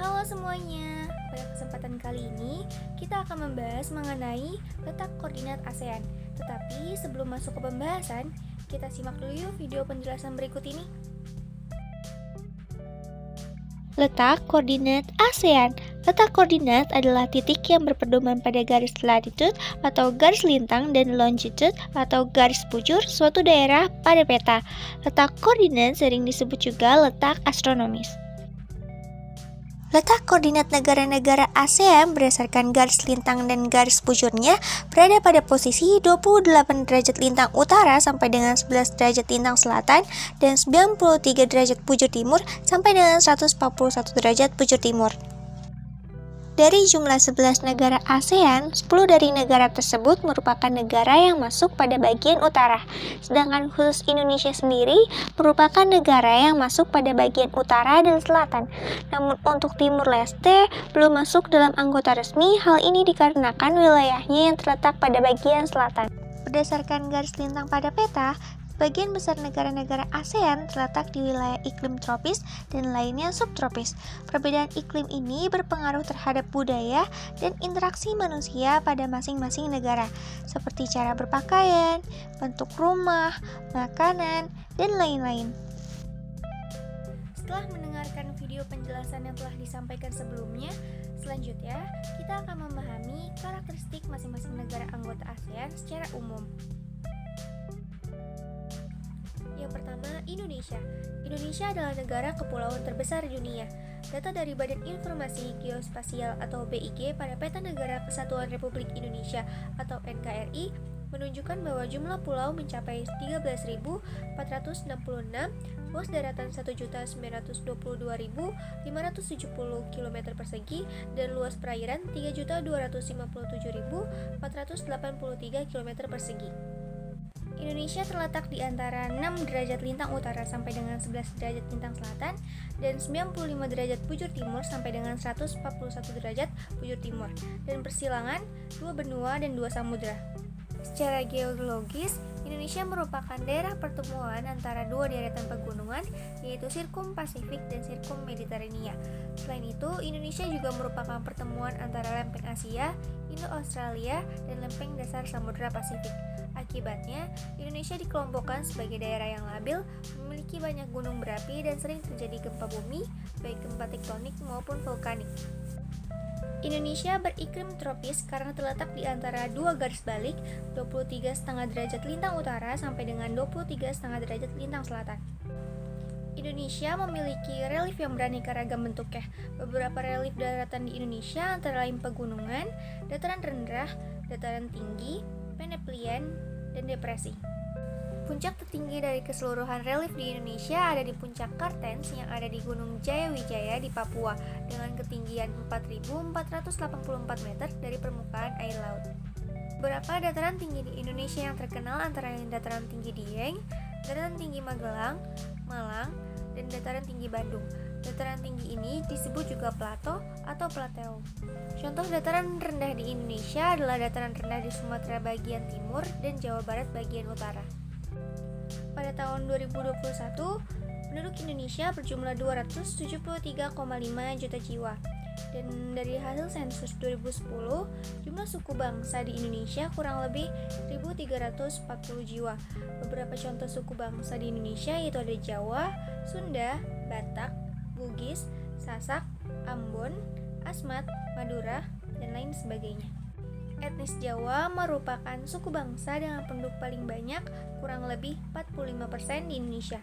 Halo semuanya, pada kesempatan kali ini kita akan membahas mengenai letak koordinat ASEAN. Tetapi sebelum masuk ke pembahasan, kita simak dulu yuk video penjelasan berikut ini. Letak koordinat ASEAN. Letak koordinat adalah titik yang berpedoman pada garis latitude atau garis lintang dan longitude atau garis bujur suatu daerah pada peta. Letak koordinat sering disebut juga letak astronomis. Letak koordinat negara-negara ASEAN berdasarkan garis lintang dan garis bujurnya berada pada posisi 28 derajat lintang utara sampai dengan 11 derajat lintang selatan dan 93 derajat bujur timur sampai dengan 141 derajat bujur timur. Dari jumlah 11 negara ASEAN, 10 dari negara tersebut merupakan negara yang masuk pada bagian utara. Sedangkan khusus Indonesia sendiri merupakan negara yang masuk pada bagian utara dan selatan. Namun untuk Timur Leste belum masuk dalam anggota resmi, hal ini dikarenakan wilayahnya yang terletak pada bagian selatan. Berdasarkan garis lintang pada peta, sebagian besar negara-negara ASEAN terletak di wilayah iklim tropis dan lainnya subtropis. Perbedaan iklim ini berpengaruh terhadap budaya dan interaksi manusia pada masing-masing negara, seperti cara berpakaian, bentuk rumah, makanan, dan lain-lain. Setelah mendengarkan video penjelasan yang telah disampaikan sebelumnya, selanjutnya kita akan memahami karakteristik masing-masing negara anggota ASEAN secara umum. Yang pertama, Indonesia. Indonesia adalah negara kepulauan terbesar di dunia. Data dari Badan Informasi Geospasial atau BIG pada Peta Negara Kesatuan Republik Indonesia atau NKRI menunjukkan bahwa jumlah pulau mencapai 13.466, luas daratan 1.922.570 km persegi, dan luas perairan 3.257.483 km persegi. Indonesia terletak di antara 6 derajat lintang utara sampai dengan 11 derajat lintang selatan dan 95 derajat bujur timur sampai dengan 141 derajat bujur timur, dan persilangan 2 benua dan 2 samudra. Secara geologis, Indonesia merupakan daerah pertemuan antara dua deretan pegunungan, yaitu Sirkum Pasifik dan Sirkum Mediterania. Selain itu, Indonesia juga merupakan pertemuan antara lempeng Asia, Indo-Australia, dan lempeng dasar Samudra Pasifik. Akibatnya, Indonesia dikelompokkan sebagai daerah yang labil, memiliki banyak gunung berapi, dan sering terjadi gempa bumi, baik gempa tektonik maupun vulkanik. Indonesia beriklim tropis karena terletak di antara dua garis balik, 23,5 derajat lintang utara sampai dengan 23,5 derajat lintang selatan. Indonesia memiliki relief yang beraneka ragam bentuknya. Beberapa relief daratan di Indonesia antara lain pegunungan, dataran rendah, dataran tinggi, peneplian, dan depresi. Puncak tertinggi dari keseluruhan relief di Indonesia ada di Puncak Kartens yang ada di Gunung Jayawijaya di Papua dengan ketinggian 4.484 meter dari permukaan air laut. Beberapa dataran tinggi di Indonesia yang terkenal antara lain dataran tinggi Dieng, dataran tinggi Magelang, Malang, dan dataran tinggi Bandung. Dataran tinggi ini disebut juga plato atau plateo. Contoh dataran rendah di Indonesia adalah dataran rendah di Sumatera bagian timur dan Jawa Barat bagian utara. Pada tahun 2021, penduduk Indonesia berjumlah 273,5 juta jiwa. Dan dari hasil sensus 2010, jumlah suku bangsa di Indonesia kurang lebih 1.340 jiwa. Beberapa contoh suku bangsa di Indonesia yaitu ada Jawa, Sunda, Batak, Bugis, Sasak, Ambon, Asmat, Madura, dan lain sebagainya. Etnis Jawa merupakan suku bangsa dengan penduduk paling banyak, kurang lebih 45% di Indonesia.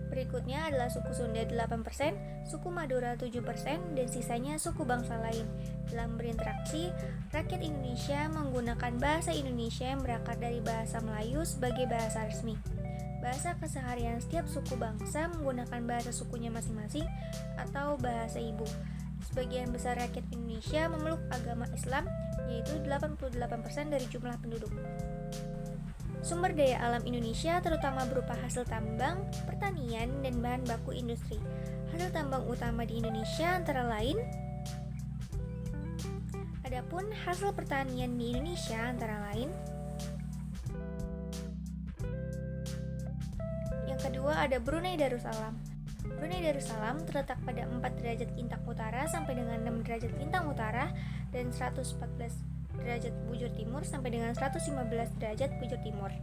Berikutnya adalah suku Sunda 8%, suku Madura 7%, dan sisanya suku bangsa lain. Dalam berinteraksi, rakyat Indonesia menggunakan bahasa Indonesia yang berakar dari bahasa Melayu sebagai bahasa resmi. Bahasa keseharian setiap suku bangsa menggunakan bahasa sukunya masing-masing atau bahasa ibu. Sebagian besar rakyat Indonesia memeluk agama Islam, yaitu 88% dari jumlah penduduk. Sumber daya alam Indonesia terutama berupa hasil tambang, pertanian, dan bahan baku industri. Hasil tambang utama di Indonesia antara lain, adapun hasil pertanian di Indonesia antara lain, yang kedua ada Brunei Darussalam. Brunei Darussalam terletak pada 4 derajat lintang utara sampai dengan 6 derajat lintang utara dan 114 derajat bujur timur sampai dengan 115 derajat bujur timur.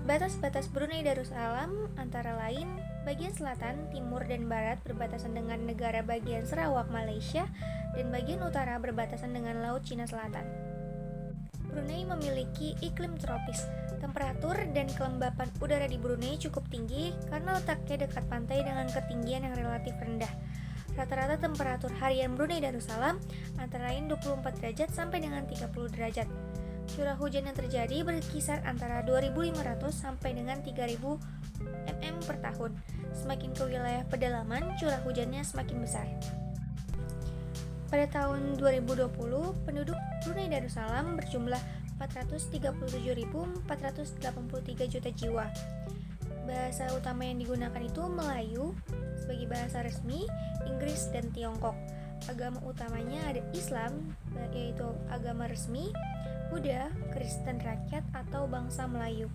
Batas-batas Brunei Darussalam antara lain bagian selatan, timur, dan barat berbatasan dengan negara bagian Sarawak, Malaysia, dan bagian utara berbatasan dengan Laut Cina Selatan. Brunei memiliki iklim tropis. Temperatur dan kelembapan udara di Brunei cukup tinggi karena letaknya dekat pantai dengan ketinggian yang relatif rendah. Rata-rata temperatur harian Brunei Darussalam antara lain 24 derajat sampai dengan 30 derajat. Curah hujan yang terjadi berkisar antara 2.500 sampai dengan 3.000 mm per tahun. Semakin ke wilayah pedalaman, curah hujannya semakin besar. Pada tahun 2020, penduduk Brunei Darussalam berjumlah 437.483 juta jiwa. Bahasa utama yang digunakan itu Melayu sebagai bahasa resmi, Inggris, dan Tiongkok. Agama utamanya ada Islam, yaitu agama resmi, Buddha, Kristen rakyat atau bangsa Melayu.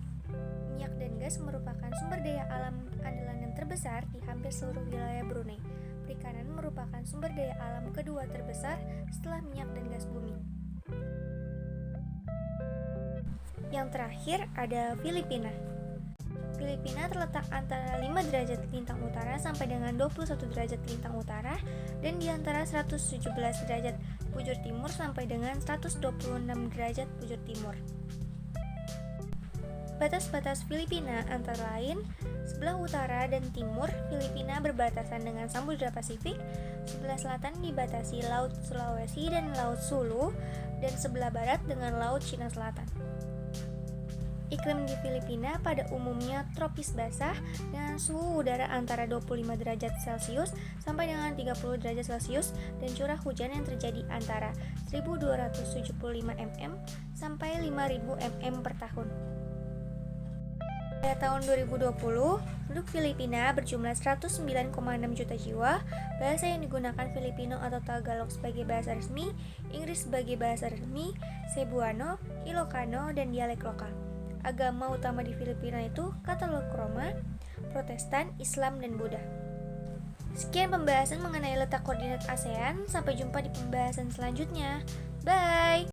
Minyak dan gas merupakan sumber daya alam andalan yang terbesar di hampir seluruh wilayah Brunei. Perikanan merupakan sumber daya alam kedua terbesar setelah minyak dan gas bumi. Yang terakhir ada Filipina. Filipina terletak antara 5 derajat lintang utara sampai dengan 21 derajat lintang utara dan di antara 117 derajat bujur timur sampai dengan 126 derajat bujur timur. Batas-batas Filipina antara lain sebelah utara dan timur Filipina berbatasan dengan Samudra Pasifik, sebelah selatan dibatasi Laut Sulawesi dan Laut Sulu, dan sebelah barat dengan Laut Cina Selatan. Iklim di Filipina pada umumnya tropis basah dengan suhu udara antara 25 derajat Celcius sampai dengan 30 derajat Celcius dan curah hujan yang terjadi antara 1.275 mm sampai 5.000 mm per tahun. Pada tahun 2020, penduduk Filipina berjumlah 109,6 juta jiwa. Bahasa yang digunakan Filipino atau Tagalog sebagai bahasa resmi, Inggris sebagai bahasa resmi, Cebuano, Ilocano, dan dialek lokal. Agama utama di Filipina itu Katolik Roma, Protestan, Islam, dan Buddha. Sekian pembahasan mengenai letak koordinat ASEAN. Sampai jumpa di pembahasan selanjutnya. Bye!